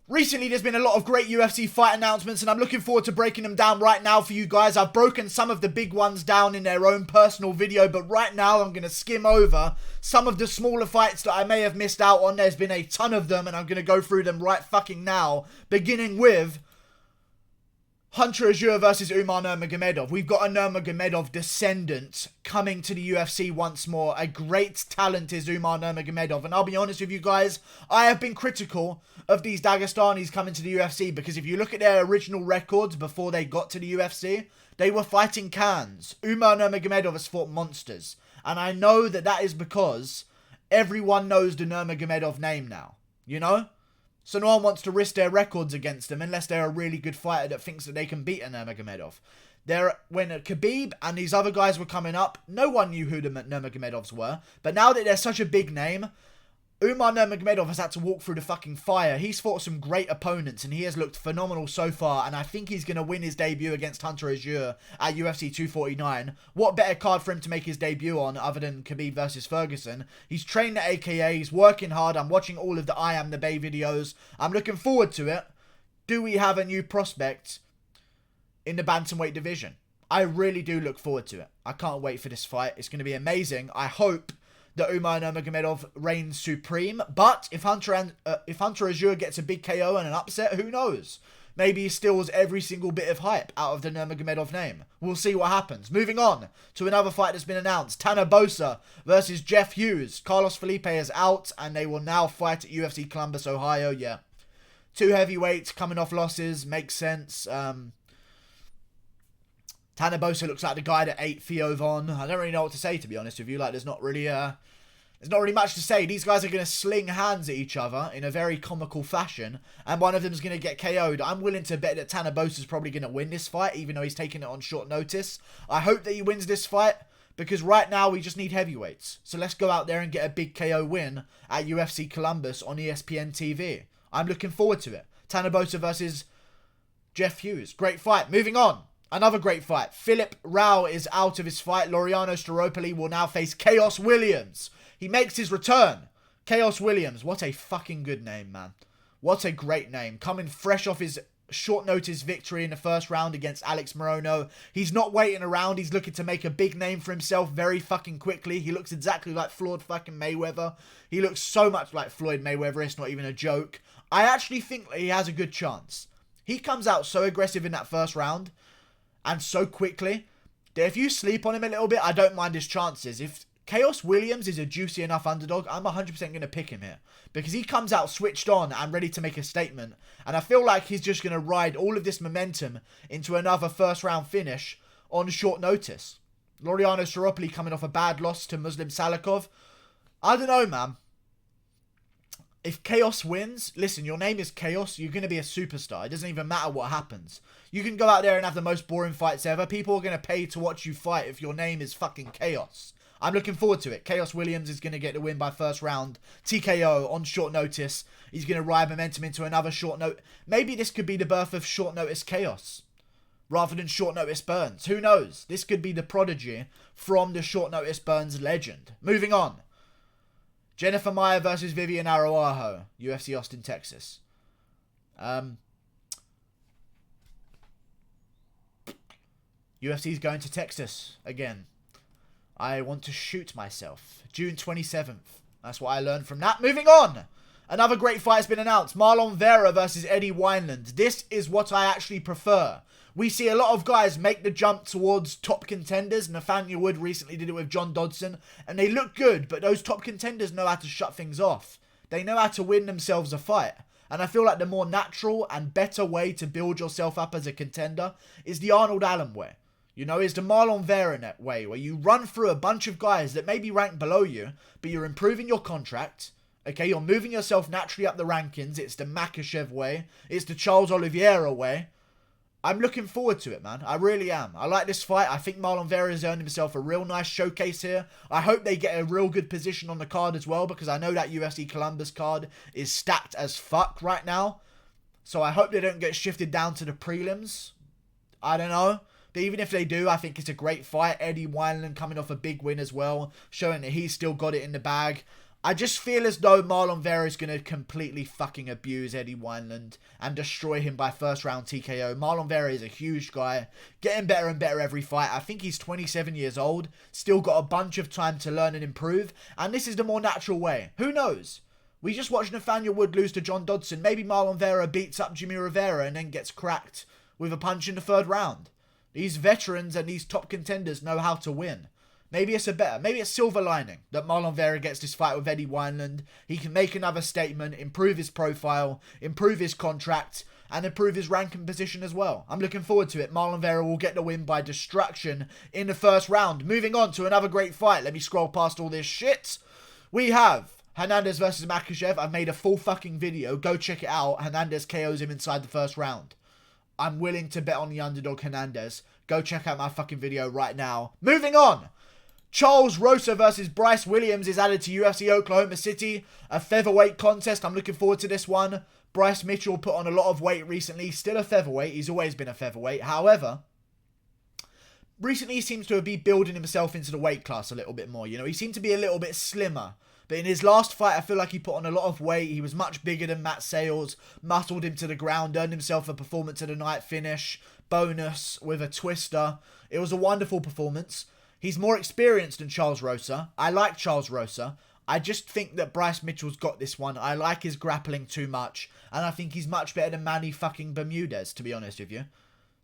Recently, there's been a lot of great UFC fight announcements, and I'm looking forward to breaking them down right now for you guys. I've broken some of the big ones down in their own personal video, but right now I'm going to skim over some of the smaller fights that I may have missed out on. There's been a ton of them, and I'm going to go through them right fucking now, beginning with Hunter Azure versus Umar Nurmagomedov. We've got a Nurmagomedov descendant coming to the UFC once more. A great talent is Umar Nurmagomedov. And I'll be honest with you guys, I have been critical of these Dagestanis coming to the UFC because if you look at their original records before they got to the UFC, they were fighting cans. Umar Nurmagomedov has fought monsters. And I know that that is because everyone knows the Nurmagomedov name now. You know? So no one wants to risk their records against them unless they're a really good fighter that thinks that they can beat a Nurmagomedov. When Khabib and these other guys were coming up, no one knew who the Nurmagomedovs were. But now that they're such a big name, Umar Nurmagomedov has had to walk through the fucking fire. He's fought some great opponents and he has looked phenomenal so far. And I think he's going to win his debut against Hunter Azure at UFC 249. What better card for him to make his debut on other than Khabib versus Ferguson? He's trained at AKA. He's working hard. I'm watching all of the I Am the Bay videos. I'm looking forward to it. Do we have a new prospect in the bantamweight division? I really do look forward to it. I can't wait for this fight. It's going to be amazing. I hope that Umar Nurmagomedov reigns supreme. But if Hunter Azure gets a big KO and an upset, who knows? Maybe he steals every single bit of hype out of the Nurmagomedov name. We'll see what happens. Moving on to another fight that's been announced. Tanner Boser versus Jeff Hughes. Carlos Felipe is out and they will now fight at UFC Columbus, Ohio. Yeah. Two heavyweights coming off losses. Makes sense. Tanner Boser looks like the guy that ate Theo Von. I don't really know what to say, to be honest with you. Like, there's not really much to say. These guys are going to sling hands at each other in a very comical fashion, and one of them is going to get KO'd. I'm willing to bet that Tanner Boser is probably going to win this fight, even though he's taking it on short notice. I hope that he wins this fight, because right now we just need heavyweights. So let's go out there and get a big KO win at UFC Columbus on ESPN TV. I'm looking forward to it. Tanner Boser versus Jeff Hughes. Great fight. Moving on. Another great fight. Philip Rao is out of his fight. Laureano Staropoli will now face Chaos Williams. He makes his return. Chaos Williams. What a fucking good name, man. What a great name. Coming fresh off his short notice victory in the first round against Alex Morono. He's not waiting around. He's looking to make a big name for himself very fucking quickly. He looks exactly like Floyd fucking Mayweather. He looks so much like Floyd Mayweather. It's not even a joke. I actually think that he has a good chance. He comes out so aggressive in that first round and so quickly that if you sleep on him a little bit, I don't mind his chances. If Chaos Williams is a juicy enough underdog, I'm 100% going to pick him here. Because he comes out switched on and ready to make a statement. And I feel like he's just going to ride all of this momentum into another first round finish on short notice. Laureano Staropoli coming off a bad loss to Muslim Salikov. I don't know, man. If Chaos wins, listen, your name is Chaos, you're going to be a superstar. It doesn't even matter what happens. You can go out there and have the most boring fights ever. People are going to pay to watch you fight if your name is fucking Chaos. I'm looking forward to it. Chaos Williams is going to get the win by first round. TKO on short notice. He's going to ride momentum into another short note. Maybe this could be the birth of short notice Chaos rather than short notice Burns. Who knows? This could be the prodigy from the short notice Burns legend. Moving on. Jennifer Maia versus Vivian Araujo, UFC Austin, Texas. UFC's going to Texas again. I want to shoot myself. June 27th. That's what I learned from that. Moving on. Another great fight has been announced. Marlon Vera versus Eddie Wineland. This is what I actually prefer. We see a lot of guys make the jump towards top contenders. Nathaniel Wood recently did it with John Dodson. And they look good, but those top contenders know how to shut things off. They know how to win themselves a fight. And I feel like the more natural and better way to build yourself up as a contender is the Arnold Allen way. You know, is the Marlon Vera way, where you run through a bunch of guys that may be ranked below you, but you're improving your contract. Okay, you're moving yourself naturally up the rankings. It's the Makhachev way. It's the Charles Oliveira way. I'm looking forward to it, man. I really am. I like this fight. I think Marlon Vera has earned himself a real nice showcase here. I hope they get a real good position on the card as well, because I know that UFC Columbus card is stacked as fuck right now. So I hope they don't get shifted down to the prelims. I don't know. But even if they do, I think it's a great fight. Eddie Wineland coming off a big win as well, showing that he's still got it in the bag. I just feel as though Marlon Vera is going to completely fucking abuse Eddie Wineland and destroy him by first round TKO. Marlon Vera is a huge guy, getting better and better every fight. I think he's 27 years old, still got a bunch of time to learn and improve, and this is the more natural way. Who knows? We just watched Nathaniel Wood lose to John Dodson. Maybe Marlon Vera beats up Jimmy Rivera and then gets cracked with a punch in the third round. These veterans and these top contenders know how to win. Maybe it's silver lining that Marlon Vera gets this fight with Eddie Wineland. He can make another statement, improve his profile, improve his contract, and improve his ranking position as well. I'm looking forward to it. Marlon Vera will get the win by destruction in the first round. Moving on to another great fight. Let me scroll past all this shit. We have Hernandez versus Makhachev. I've made a full fucking video. Go check it out. Hernandez KOs him inside the first round. I'm willing to bet on the underdog Hernandez. Go check out my fucking video right now. Moving on. Charles Rosa versus Bryce Williams is added to UFC Oklahoma City. A featherweight contest. I'm looking forward to this one. Bryce Mitchell put on a lot of weight recently. Still a featherweight. He's always been a featherweight. However, recently he seems to be building himself into the weight class a little bit more. You know, he seemed to be a little bit slimmer. But in his last fight, I feel like he put on a lot of weight. He was much bigger than Matt Sales. Muscled him to the ground. Earned himself a performance of the night finish. Bonus with a twister. It was a wonderful performance. He's more experienced than Charles Rosa. I like Charles Rosa. I just think that Bryce Mitchell's got this one. I like his grappling too much. And I think he's much better than Manny fucking Bermudez, to be honest with you.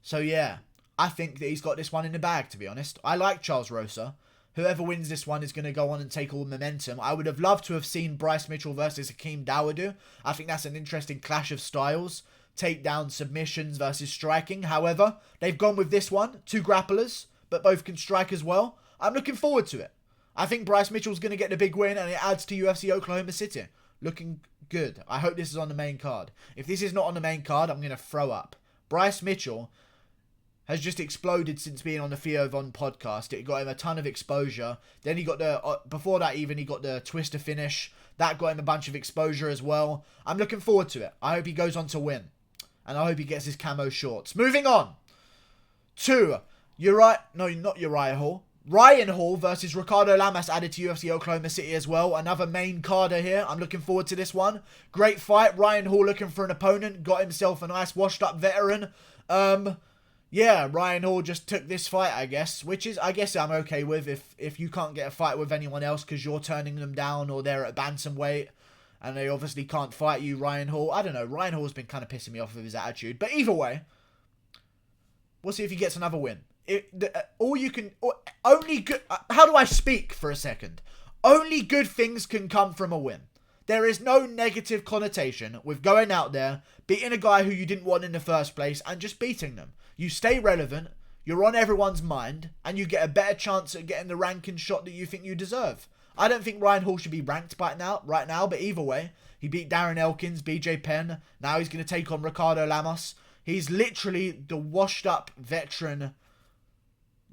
So yeah, I think that he's got this one in the bag, to be honest. I like Charles Rosa. Whoever wins this one is going to go on and take all the momentum. I would have loved to have seen Bryce Mitchell versus Hakeem Dawodu. I think that's an interesting clash of styles. Takedown submissions versus striking. However, they've gone with this one. Two grapplers, but both can strike as well. I'm looking forward to it. I think Bryce Mitchell's going to get the big win and it adds to UFC Oklahoma City. Looking good. I hope this is on the main card. If this is not on the main card, I'm going to throw up. Bryce Mitchell has just exploded since being on the Theo Von podcast. It got him a ton of exposure. Then he got the, before that even, he got the twister finish. That got him a bunch of exposure as well. I'm looking forward to it. I hope he goes on to win. And I hope he gets his camo shorts. Moving on to Uriah Hall. Ryan Hall versus Ricardo Lamas added to UFC Oklahoma City as well. Another main carder here. I'm looking forward to this one. Great fight. Ryan Hall looking for an opponent. Got himself a nice washed up veteran. Yeah, Ryan Hall just took this fight, I guess. Which is, I guess I'm okay with if you can't get a fight with anyone else because you're turning them down or they're at bantamweight. And they obviously can't fight you, Ryan Hall. I don't know. Ryan Hall's been kind of pissing me off with his attitude. But either way, we'll see if he gets another win. How do I speak for a second? Only good things can come from a win. There is no negative connotation with going out there, beating a guy who you didn't want in the first place, and just beating them. You stay relevant, you're on everyone's mind, and you get a better chance at getting the ranking shot that you think you deserve. I don't think Ryan Hall should be ranked right now, but either way, he beat Darren Elkins, BJ Penn, now he's going to take on Ricardo Lamas. He's literally the washed up veteran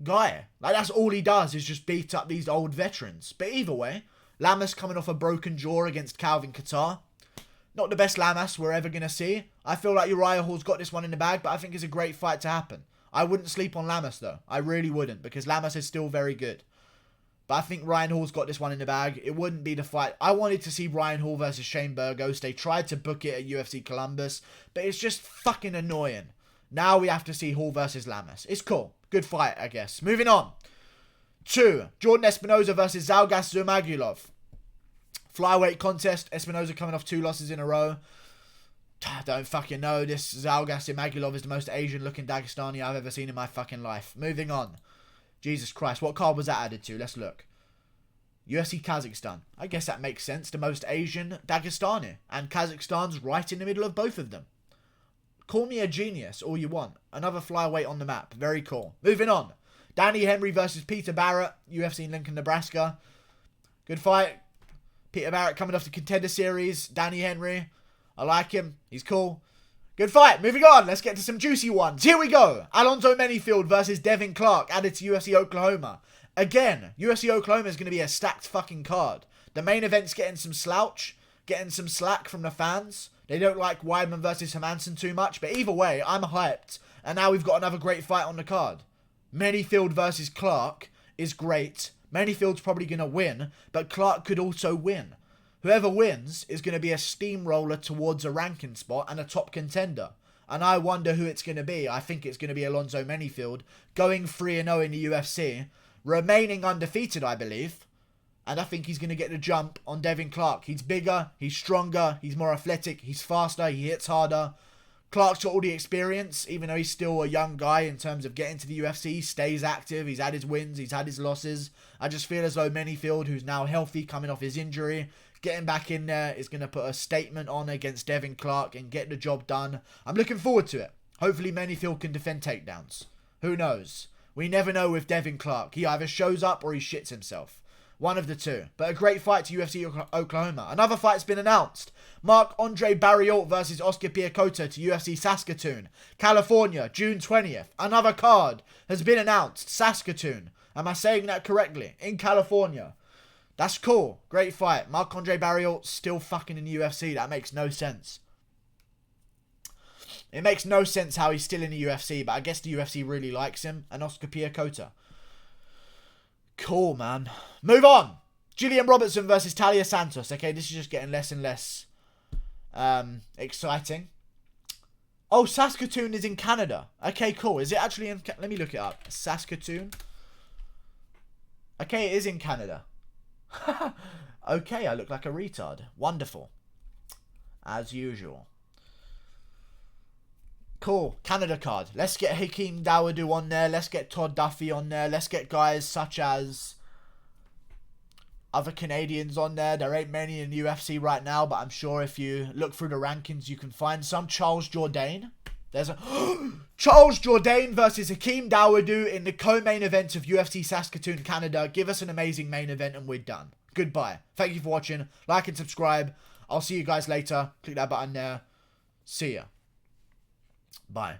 guy. Like, that's all he does is just beat up these old veterans. But either way, Lamas coming off a broken jaw against Calvin Kattar. Not the best Lamas we're ever going to see. I feel like Uriah Hall's got this one in the bag, but I think it's a great fight to happen. I wouldn't sleep on Lamas though. I really wouldn't, because Lamas is still very good. But I think Ryan Hall's got this one in the bag. It wouldn't be the fight. I wanted to see Ryan Hall versus Shane Burgos. They tried to book it at UFC Columbus, but it's just fucking annoying. Now we have to see Hall versus Lamas. It's cool. Good fight, I guess. Moving on to Jordan Espinoza versus Zhalgas Zhumagulov. Flyweight contest. Espinoza coming off 2 losses in a row. I don't fucking know. This Zhalgas Zhumagulov is the most Asian-looking Dagestani I've ever seen in my fucking life. Moving on. Jesus Christ. What card was that added to? Let's look. UFC Kazakhstan. I guess that makes sense. The most Asian Dagestani. And Kazakhstan's right in the middle of both of them. Call me a genius, all you want. Another flyweight on the map. Very cool. Moving on. Danny Henry versus Peter Barrett. UFC in Lincoln, Nebraska. Good fight. Peter Barrett coming off the Contender Series. Danny Henry. I like him. He's cool. Good fight. Moving on. Let's get to some juicy ones. Here we go. Alonzo Menifield versus Devin Clark. Added to UFC Oklahoma. Again, UFC Oklahoma is going to be a stacked fucking card. The main event's getting some slouch. Getting some slack from the fans. They don't like Weidman versus Hermanson too much. But either way, I'm hyped. And now we've got another great fight on the card. Menifield versus Clark is great. Menifield's probably going to win. But Clark could also win. Whoever wins is going to be a steamroller towards a ranking spot and a top contender. And I wonder who it's going to be. I think it's going to be Alonzo Menifield, going 3-0 in the UFC, remaining undefeated, I believe. And I think he's going to get the jump on Devin Clark. He's bigger, he's stronger, he's more athletic, he's faster, he hits harder. Clark's got all the experience, even though he's still a young guy in terms of getting to the UFC. He stays active, he's had his wins, he's had his losses. I just feel as though Menifield, who's now healthy, coming off his injury, getting back in there is going to put a statement on against Devin Clark and get the job done. I'm looking forward to it. Hopefully Menifield can defend takedowns. Who knows? We never know with Devin Clark. He either shows up or he shits himself. One of the two. But a great fight to UFC Oklahoma. Another fight's been announced. Marc-Andre Barriault versus Oscar Piakota to UFC Saskatoon, California, June 20th. Another card has been announced. Saskatoon. Am I saying that correctly? In California. That's cool. Great fight. Marc-Andre Barriault still fucking in the UFC. That makes no sense. It makes no sense how he's still in the UFC, but I guess the UFC really likes him. And Oscar Piakota. Cool, man. Move on. Gillian Robertson versus Talia Santos. Okay, this is just getting less and less exciting. Oh, Saskatoon is in Canada. Okay, cool. Is it actually in... Let me look it up. Saskatoon. Okay, it is in Canada. Okay, I look like a retard. Wonderful. As usual. Cool. Canada card. Let's get Hakeem Dawodu on there. Let's get Todd Duffy on there. Let's get guys such as other Canadians on there. There ain't many in the UFC right now, but I'm sure if you look through the rankings, you can find some. Charles Jourdain. There's a... Charles Jourdain versus Hakeem Dawodu in the co-main event of UFC Saskatoon, Canada. Give us an amazing main event and we're done. Goodbye. Thank you for watching. Like and subscribe. I'll see you guys later. Click that button there. See ya. Bye.